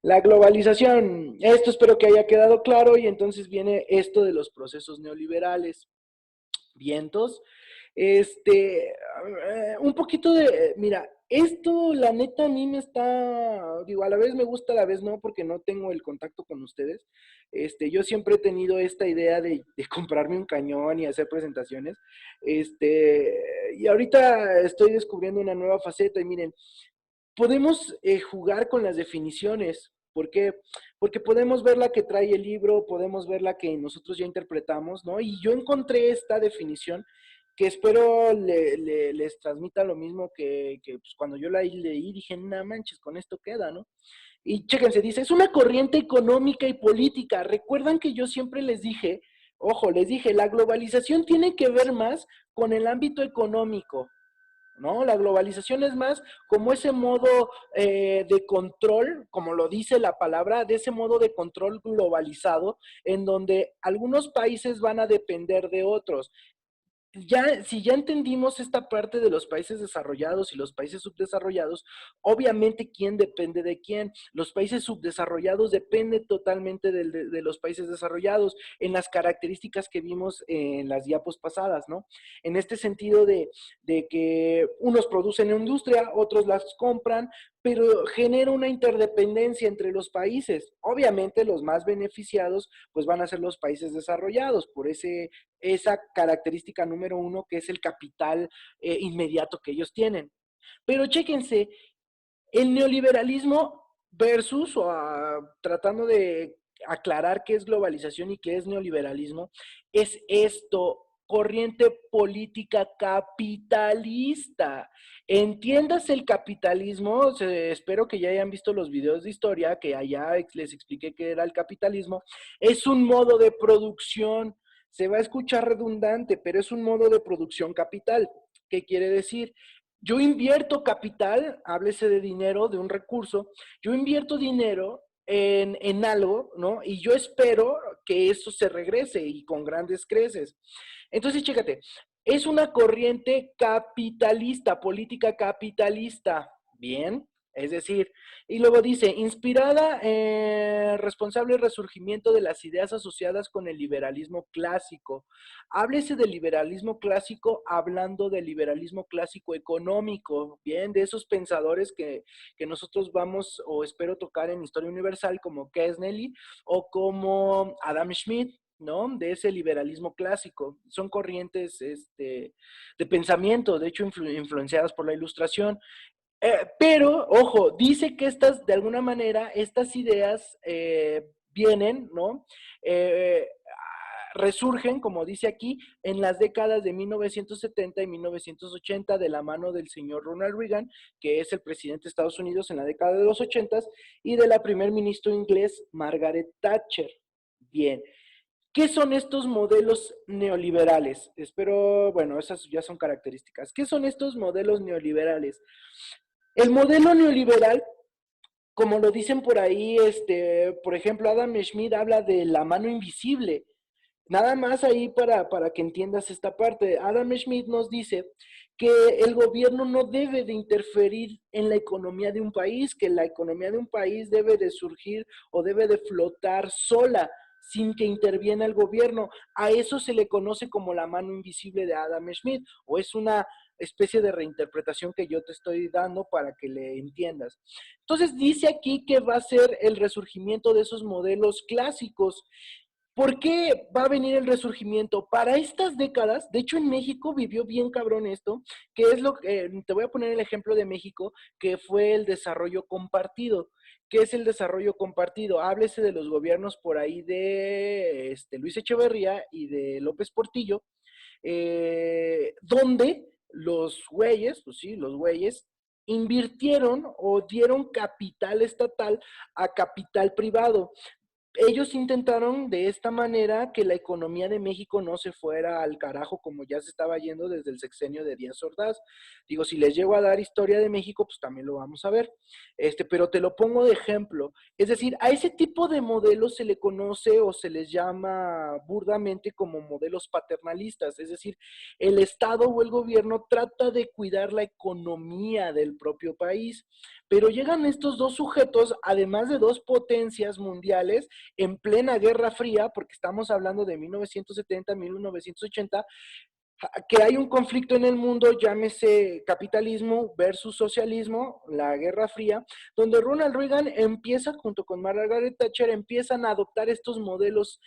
La globalización, esto espero que haya quedado claro y entonces viene esto de los procesos neoliberales. Vientos. Un poquito de, mira, esto la neta a mí me está, digo, a la vez me gusta, a la vez no, porque no tengo el contacto con ustedes. Yo siempre he tenido esta idea de comprarme un cañón y hacer presentaciones. Y ahorita estoy descubriendo una nueva faceta y miren, podemos jugar con las definiciones. ¿Por qué? Porque podemos ver la que trae el libro, podemos ver la que nosotros ya interpretamos, ¿no? Y yo encontré esta definición que espero les transmita lo mismo que pues, cuando yo la leí, dije, no manches, con esto queda, ¿no? Y chéquense, dice, es una corriente económica y política. Recuerdan que yo siempre les dije, ojo, les dije, la globalización tiene que ver más con el ámbito económico, ¿no? La globalización es más como ese modo de control, como lo dice la palabra, de ese modo de control globalizado, en donde algunos países van a depender de otros. Ya, si ya entendimos esta parte de los países desarrollados y los países subdesarrollados, obviamente quién depende de quién. Los países subdesarrollados dependen totalmente de los países desarrollados en las características que vimos en las diapos pasadas, ¿no? En este sentido de que unos producen en industria, otros las compran, pero genera una interdependencia entre los países. Obviamente los más beneficiados pues van a ser los países desarrollados por esa característica número uno que es el capital inmediato que ellos tienen. Pero chéquense, el neoliberalismo versus, tratando de aclarar qué es globalización y qué es neoliberalismo, es esto, corriente política capitalista. Entiendas el capitalismo, espero que ya hayan visto los videos de historia, que allá les expliqué qué era el capitalismo, es un modo de producción, se va a escuchar redundante, pero es un modo de producción capital. ¿Qué quiere decir? Yo invierto capital, háblese de dinero, de un recurso, yo invierto dinero en algo, ¿no? Y yo espero que eso se regrese y con grandes creces. Entonces, chécate, es una corriente capitalista, política capitalista, ¿bien? Es decir, y luego dice, inspirada en responsable resurgimiento de las ideas asociadas con el liberalismo clásico. Háblese del liberalismo clásico hablando del liberalismo clásico económico, bien, de esos pensadores que nosotros vamos o espero tocar en Historia Universal como Kesnelly o como Adam Smith, ¿no? De ese liberalismo clásico. Son corrientes de pensamiento, de hecho influenciadas por la Ilustración. Pero, ojo, dice que estas, de alguna manera, estas ideas vienen, ¿no? Eh, Resurgen, como dice aquí, en las décadas de 1970 y 1980 de la mano del señor Ronald Reagan, que es el presidente de Estados Unidos en la década de los 80 y de la primer ministro inglés Margaret Thatcher. Bien, ¿qué son estos modelos neoliberales? Espero, bueno, esas ya son características. ¿Qué son estos modelos neoliberales? El modelo neoliberal, como lo dicen por ahí, por ejemplo, Adam Smith habla de la mano invisible. Nada más ahí para que entiendas esta parte. Adam Smith nos dice que el gobierno no debe de interferir en la economía de un país, que la economía de un país debe de surgir o debe de flotar sola, sin que interviene el gobierno. A eso se le conoce como la mano invisible de Adam Smith, o es una especie de reinterpretación que yo te estoy dando para que le entiendas. Entonces dice aquí que va a ser el resurgimiento de esos modelos clásicos. ¿Por qué va a venir el resurgimiento? Para estas décadas, de hecho en México vivió bien cabrón esto, que es lo que, te voy a poner el ejemplo de México, que fue el desarrollo compartido. ¿Qué es el desarrollo compartido? Háblese de los gobiernos por ahí de Luis Echeverría y de López Portillo, donde los güeyes, pues sí, los güeyes, invirtieron o dieron capital estatal a capital privado. Ellos intentaron de esta manera que la economía de México no se fuera al carajo como ya se estaba yendo desde el sexenio de Díaz Ordaz. Digo, si les llego a dar historia de México, pues también lo vamos a ver. Pero te lo pongo de ejemplo. Es decir, a ese tipo de modelos se le conoce o se les llama burdamente como modelos paternalistas. Es decir, el Estado o el gobierno trata de cuidar la economía del propio país. Pero llegan estos dos sujetos, además de dos potencias mundiales, en plena Guerra Fría, porque estamos hablando de 1970, 1980, que hay un conflicto en el mundo, llámese capitalismo versus socialismo, la Guerra Fría, donde Ronald Reagan empieza, junto con Margaret Thatcher, empiezan a adoptar estos modelos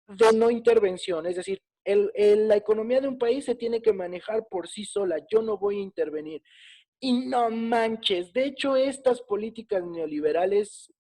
de no intervención, es decir, la economía de un país se tiene que manejar por sí sola, yo no voy a intervenir. Y no manches, de hecho estas políticas neoliberales,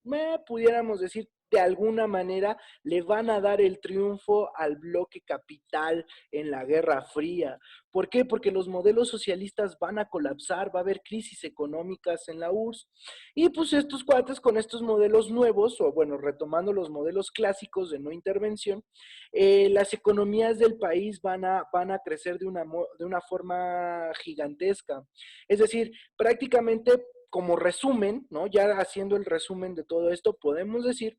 pudiéramos decir, de alguna manera le van a dar el triunfo al bloque capital en la Guerra Fría. ¿Por qué? Porque los modelos socialistas van a colapsar, va a haber crisis económicas en la URSS. Y pues estos cuates con estos modelos nuevos, o bueno, retomando los modelos clásicos de no intervención, las economías del país van a crecer de una forma gigantesca. Es decir, prácticamente como resumen, ¿no? Ya haciendo el resumen de todo esto, podemos decir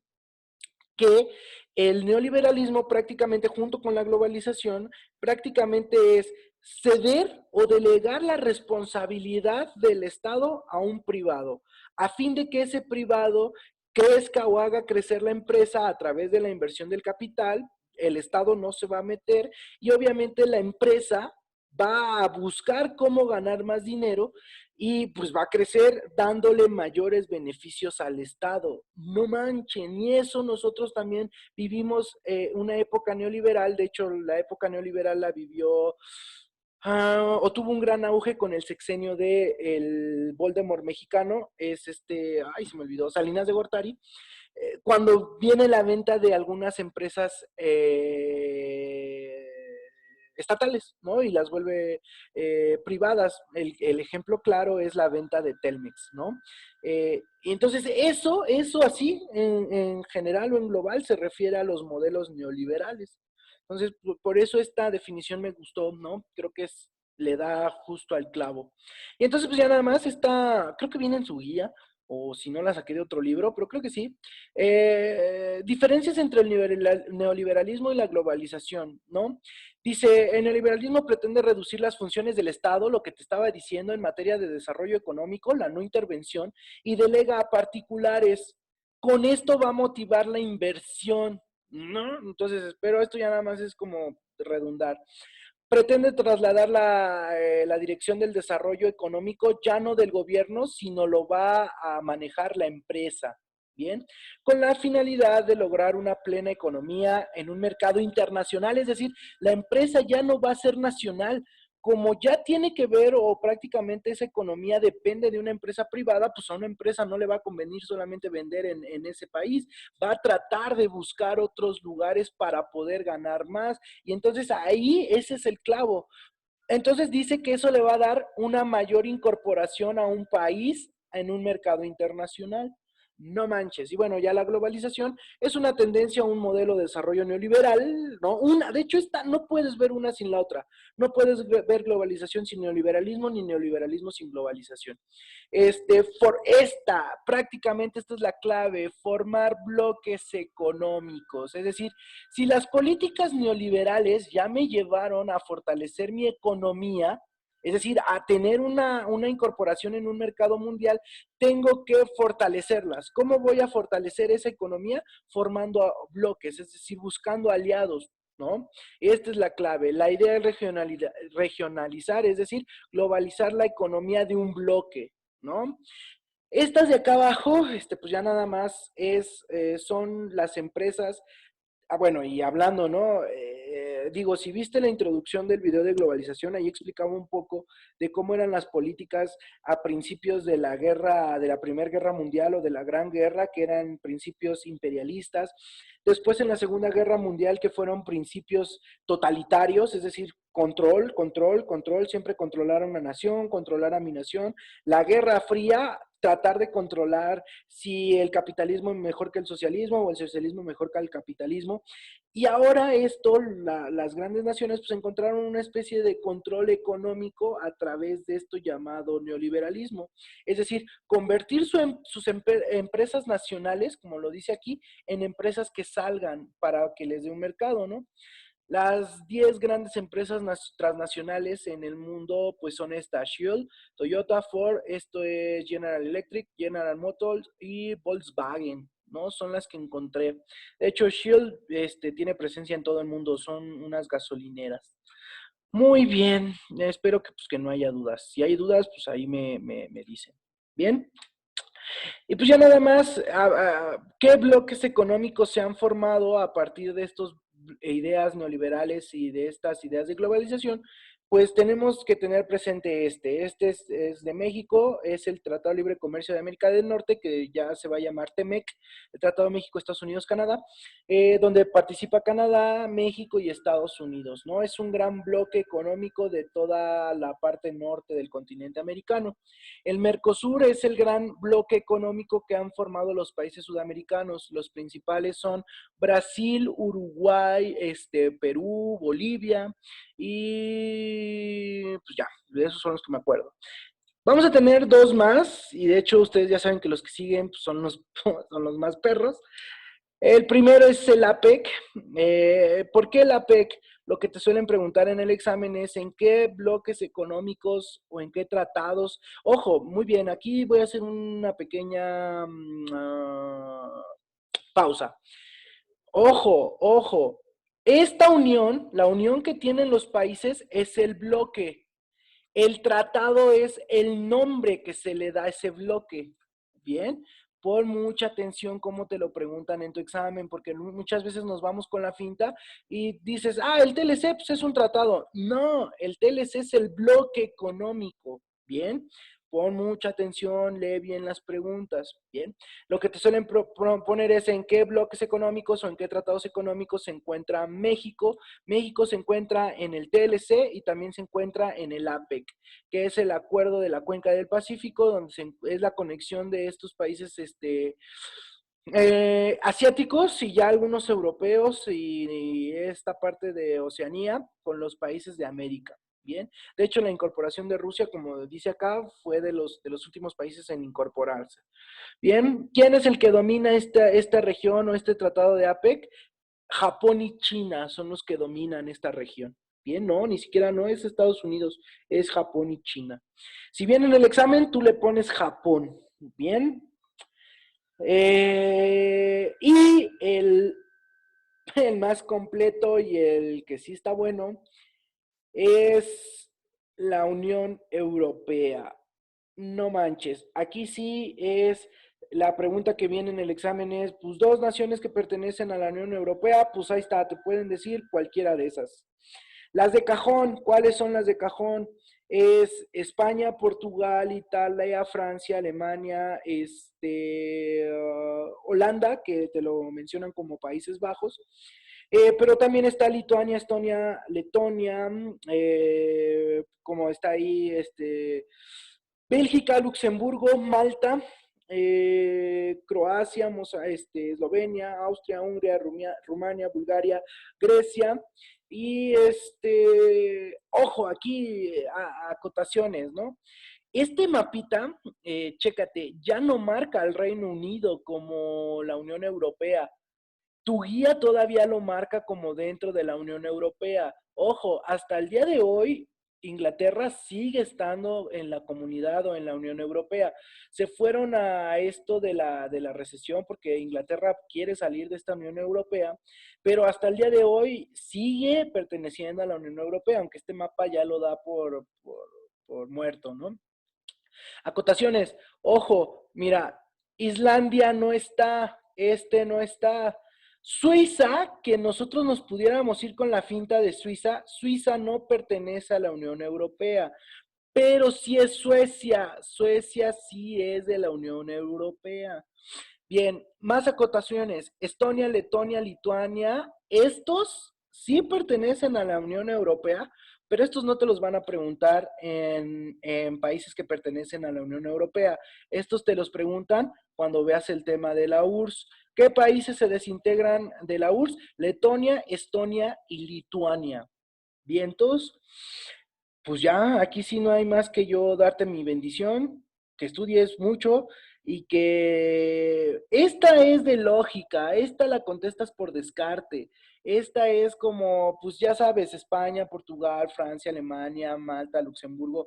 que el neoliberalismo prácticamente junto con la globalización prácticamente es ceder o delegar la responsabilidad del Estado a un privado, a fin de que ese privado crezca o haga crecer la empresa a través de la inversión del capital, el Estado no se va a meter y obviamente la empresa va a buscar cómo ganar más dinero y pues va a crecer dándole mayores beneficios al Estado. No manchen, y eso nosotros también vivimos una época neoliberal, de hecho la época neoliberal la vivió o tuvo un gran auge con el sexenio de el Voldemort mexicano, es ay se me olvidó, Salinas de Gortari, cuando viene la venta de algunas empresas estatales, ¿no? Y las vuelve privadas. El ejemplo claro es la venta de Telmex, ¿no? Y entonces eso así, en general o en global, se refiere a los modelos neoliberales. Entonces, por eso esta definición me gustó, ¿no? Creo que le da justo al clavo. Y entonces, pues ya nada más está, creo que viene en su guía, o si no la saqué de otro libro, pero creo que sí. Diferencias entre el neoliberalismo y la globalización, ¿no? Dice, el neoliberalismo pretende reducir las funciones del Estado, lo que te estaba diciendo en materia de desarrollo económico, la no intervención, y delega a particulares. Con esto va a motivar la inversión, ¿no? Entonces, pero esto ya nada más es como redundar. Pretende trasladar la dirección del desarrollo económico ya no del gobierno, sino lo va a manejar la empresa. Bien, con la finalidad de lograr una plena economía en un mercado internacional, es decir, la empresa ya no va a ser nacional, como ya tiene que ver o prácticamente esa economía depende de una empresa privada, pues a una empresa no le va a convenir solamente vender en ese país, va a tratar de buscar otros lugares para poder ganar más y entonces ahí ese es el clavo. Entonces dice que eso le va a dar una mayor incorporación a un país en un mercado internacional. No manches. Y bueno, ya la globalización es una tendencia a un modelo de desarrollo neoliberal, ¿no? De hecho, esta no puedes ver una sin la otra. No puedes ver globalización sin neoliberalismo, ni neoliberalismo sin globalización. Prácticamente esta es la clave, formar bloques económicos. Es decir, si las políticas neoliberales ya me llevaron a fortalecer mi economía, es decir, a tener una incorporación en un mercado mundial, tengo que fortalecerlas. ¿Cómo voy a fortalecer esa economía? Formando bloques, es decir, buscando aliados, ¿no? Esta es la clave. La idea es regionalizar, es decir, globalizar la economía de un bloque, ¿no? Estas de acá abajo, pues ya nada más son las empresas. Bueno, y hablando, ¿no? Digo, si viste la introducción del video de globalización, ahí explicaba un poco de cómo eran las políticas a principios de la guerra, de la Primera Guerra Mundial o de la Gran Guerra, que eran principios imperialistas. Después en la Segunda Guerra Mundial, que fueron principios totalitarios, es decir, control, control, control, siempre controlar a una nación, controlar a mi nación. La Guerra Fría, tratar de controlar si el capitalismo es mejor que el socialismo o el socialismo mejor que el capitalismo. Y ahora las grandes naciones pues encontraron una especie de control económico a través de esto llamado neoliberalismo. Es decir, convertir sus empresas nacionales, como lo dice aquí, en empresas que salgan para que les dé un mercado, ¿no? Las 10 grandes empresas transnacionales en el mundo, pues son estas: Shell, Toyota, Ford, esto es General Electric, General Motors y Volkswagen, ¿no? Son las que encontré. De hecho, Shell tiene presencia en todo el mundo, son unas gasolineras. Muy bien, espero que, pues, que no haya dudas. Si hay dudas, pues ahí me dicen. Bien. Y pues ya nada más, ¿qué bloques económicos se han formado a partir de estas ideas neoliberales y de estas ideas de globalización? Pues tenemos que tener presente es de México, es el Tratado de Libre Comercio de América del Norte, que ya se va a llamar TEMEC, el Tratado de México, Estados Unidos, Canadá, donde participa Canadá, México y Estados Unidos, ¿no? Es un gran bloque económico de toda la parte norte del continente americano. El Mercosur es el gran bloque económico que han formado los países sudamericanos. Los principales son Brasil, Uruguay, Perú, Bolivia y pues ya, de esos son los que me acuerdo. Vamos a tener dos más, y de hecho ustedes ya saben que los que siguen pues, son los más perros. El primero es el APEC. ¿Por qué el APEC? Lo que te suelen preguntar en el examen es en qué bloques económicos o en qué tratados. Ojo, muy bien, aquí voy a hacer una pequeña pausa. Ojo, ojo. Esta unión, la unión que tienen los países es el bloque. El tratado es el nombre que se le da a ese bloque. Bien, pon mucha atención cómo te lo preguntan en tu examen, porque muchas veces nos vamos con la finta y dices, el TLC pues, es un tratado. No, el TLC es el bloque económico. Bien, pon mucha atención, lee bien las preguntas. Bien, lo que te suelen proponer es en qué bloques económicos o en qué tratados económicos se encuentra México. México se encuentra en el TLC y también se encuentra en el APEC, que es el Acuerdo de la Cuenca del Pacífico, donde es la conexión de estos países asiáticos y ya algunos europeos y esta parte de Oceanía con los países de América. Bien, de hecho la incorporación de Rusia, como dice acá, fue de los últimos países en incorporarse. Bien, ¿quién es el que domina esta región o este tratado de APEC? Japón y China son los que dominan esta región. Bien, no, ni siquiera no es Estados Unidos, es Japón y China. Si bien en el examen tú le pones Japón, bien. Y el más completo y el que sí está bueno es la Unión Europea. No manches, aquí sí es la pregunta que viene en el examen es, pues dos naciones que pertenecen a la Unión Europea, pues ahí está, te pueden decir cualquiera de esas. Las de cajón, ¿cuáles son las de cajón? Es España, Portugal, Italia, Francia, Alemania, Holanda, que te lo mencionan como Países Bajos. Pero también está Lituania, Estonia, Letonia, como está ahí, Bélgica, Luxemburgo, Malta, Croacia, Eslovenia, Austria, Hungría, Rumania, Bulgaria, Grecia. Y ojo, aquí acotaciones, ¿no? Este mapita, chécate, ya no marca al Reino Unido como la Unión Europea. Tu guía todavía lo marca como dentro de la Unión Europea. Ojo, hasta el día de hoy, Inglaterra sigue estando en la comunidad o en la Unión Europea. Se fueron a esto de la recesión porque Inglaterra quiere salir de esta Unión Europea, pero hasta el día de hoy sigue perteneciendo a la Unión Europea, aunque este mapa ya lo da por muerto, ¿no? Acotaciones, ojo, mira, Islandia no está, no está. Suiza, que nosotros nos pudiéramos ir con la finta de Suiza, Suiza no pertenece a la Unión Europea, pero sí es Suecia, Suecia sí es de la Unión Europea. Bien, más acotaciones, Estonia, Letonia, Lituania, estos sí pertenecen a la Unión Europea, pero estos no te los van a preguntar en países que pertenecen a la Unión Europea. Estos te los preguntan cuando veas el tema de la URSS. ¿Qué países se desintegran de la URSS? Letonia, Estonia y Lituania. Vientos, pues ya, aquí sí no hay más que yo darte mi bendición, que estudies mucho y que esta es de lógica, esta la contestas por descarte. Esta es como, pues ya sabes, España, Portugal, Francia, Alemania, Malta, Luxemburgo.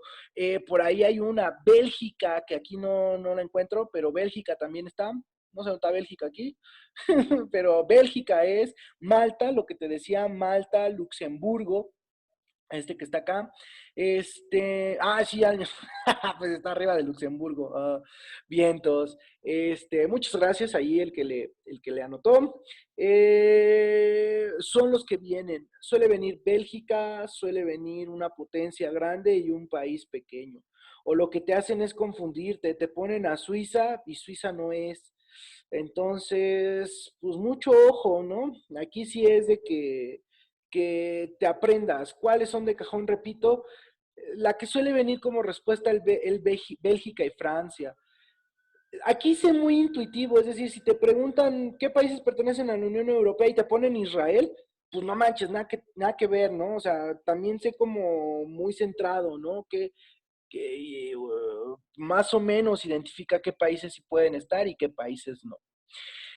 Por ahí hay una, Bélgica, que aquí no la encuentro, pero Bélgica también está. No sé dónde está Bélgica aquí, pero Bélgica es Malta, lo que te decía, Malta, Luxemburgo, este que está acá. Sí, pues está arriba de Luxemburgo. Vientos. Muchas gracias ahí el que le anotó. Son los que vienen. Suele venir Bélgica, suele venir una potencia grande y un país pequeño. O lo que te hacen es confundirte, te ponen a Suiza y Suiza no es. Entonces, pues mucho ojo, ¿no? Aquí sí es de que te aprendas cuáles son de cajón, repito, la que suele venir como respuesta el Bélgica y Francia. Aquí sé muy intuitivo, es decir, si te preguntan qué países pertenecen a la Unión Europea y te ponen Israel, pues no manches, nada que ver, ¿no? O sea, también sé como muy centrado, ¿no? Que más o menos identifica qué países sí pueden estar y qué países no.